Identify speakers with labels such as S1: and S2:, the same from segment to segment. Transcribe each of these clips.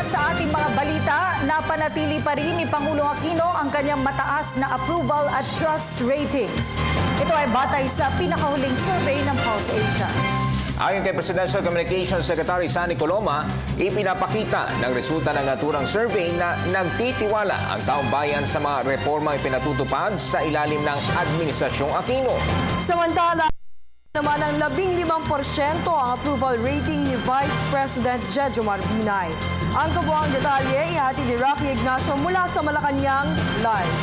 S1: sa ating mga balita, napanatili pa rin ni Pangulong Aquino ang kanyang mataas na approval at trust ratings. Ito ay batay sa pinakahuling survey ng Pulse Asia.
S2: Ayon kay Presidential Communications Secretary Sunny Coloma, ipinapakita ng resulta ng naturang survey na nagtitiwala ang taong bayan sa mga reformang ipinatutupad sa ilalim ng Administrasyong Aquino.
S3: Samantala, naman ang 15% ang approval rating ni Vice President Jejomar Binay. Ang kabuang detalye ihatid ni Rocky Ignacio mula sa Malacanang live.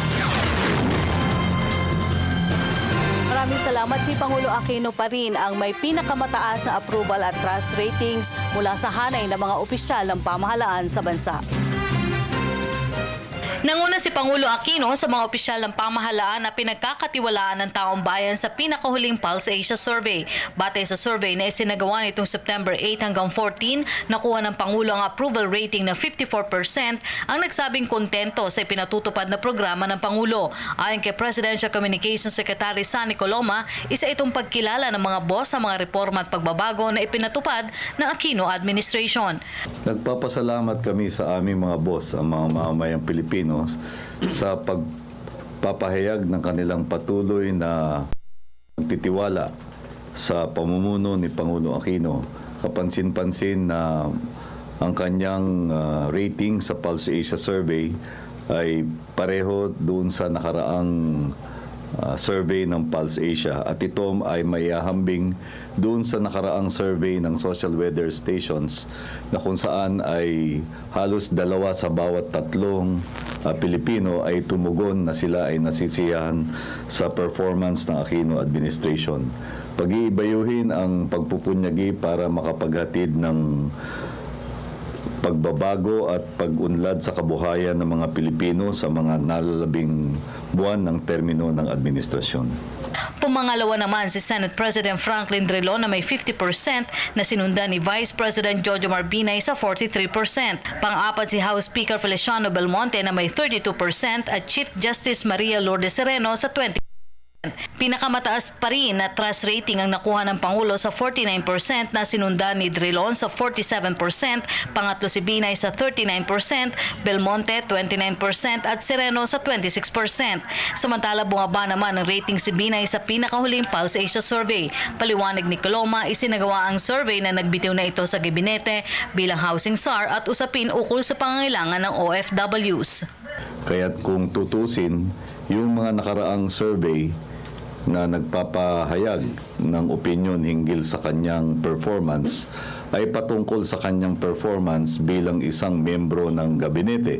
S4: Maraming salamat. Si Pangulo Aquino pa rin ang may pinakamataas na approval at trust ratings mula sa hanay ng mga opisyal ng pamahalaan sa bansa. Nanguna si Pangulo Aquino sa mga opisyal ng pamahalaan na pinagkakatiwalaan ng taong bayan sa pinakahuling Pulse Asia Survey. Batay sa survey na isinagawa nitong September 8 hanggang 14, nakuha ng Pangulo ang approval rating na 54% ang nagsabing kontento sa ipinatutupad na programa ng Pangulo. Ayon kay Presidential Communications Secretary Sunny Coloma, isa itong pagkilala ng mga boss sa mga reforma at pagbabago na ipinatupad ng Aquino Administration.
S5: Nagpapasalamat kami sa aming mga boss, ang mga mamamayang Pilipino, sa pagpapahayag ng kanilang patuloy na pagtitiwala sa pamumuno ni Pangulo Aquino. Kapansin-pansin na ang kanyang rating sa Pulse Asia Survey ay pareho doon sa nakaraang survey ng Pulse Asia, at ito ay mayahambing doon sa nakaraang survey ng social weather stations na kung saan ay halos 2 sa bawat 3 Pilipino ay tumugon na sila ay nasisiyahan sa performance ng Aquino Administration. Pag-iibayuhin ang pagpupunyagi para makapaghatid ng pagbabago at pag-unlad sa kabuhayan ng mga Pilipino sa mga nalalabing buwan ng termino ng administrasyon.
S4: Pumangalawa naman si Senate President Franklin Drilon na may 50% na sinundan ni Vice President Jejomar Binay sa 43%. Pang-apat si House Speaker Feliciano Belmonte na may 32% at Chief Justice Maria Lourdes Sereno sa 20%. Pinakamataas pa rin na trust rating ang nakuha ng Pangulo sa 49% na sinundan ni Drilon sa 47%, pangatlo si Binay sa 39%, Belmonte 29% at Sereno sa 26%. Samantala bumaba naman ang rating si Binay sa pinakahuling Pulse Asia Survey. Paliwanag ni Coloma, isinagawa ang survey na nagbitiw na ito sa gabinete bilang housing SAR at usapin ukol sa pangangailangan ng OFWs.
S5: Kaya't kung tutusin, yung mga nakaraang survey na nagpapahayag ng opinion hinggil sa kanyang performance ay patungkol sa kanyang performance bilang isang miyembro ng gabinete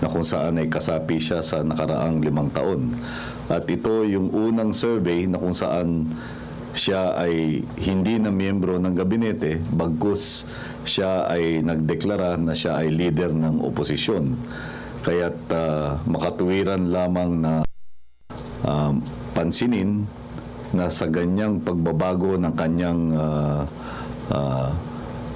S5: na kung saan ay kasapi siya sa nakaraang 5 taon. At ito yung unang survey na kung saan siya ay hindi na miyembro ng gabinete bagkus siya ay nagdeklara na siya ay leader ng oposisyon. Kaya't makatuwiran lamang na pansinin na sa ganyang pagbabago ng kanyang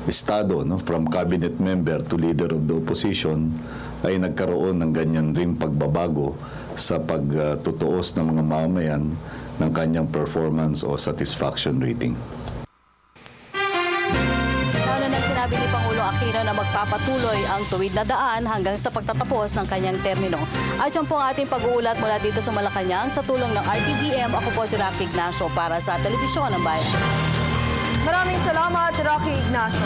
S5: estado, no, from cabinet member to leader of the opposition, ay nagkaroon ng ganyan ring pagbabago sa pagtutuos ng mga mamamayan ng kanyang performance o satisfaction rating.
S4: Sinabi ni Pangulo Aquino na magpapatuloy ang tuwid na daan hanggang sa pagtatapos ng kanyang termino. At yan po ang ating pag-uulat mula dito sa Malacanang sa tulong ng RTVM. Ako po si Rocky Ignacio para sa Telebisyon ng Bayan.
S3: Maraming salamat, Rocky Ignacio.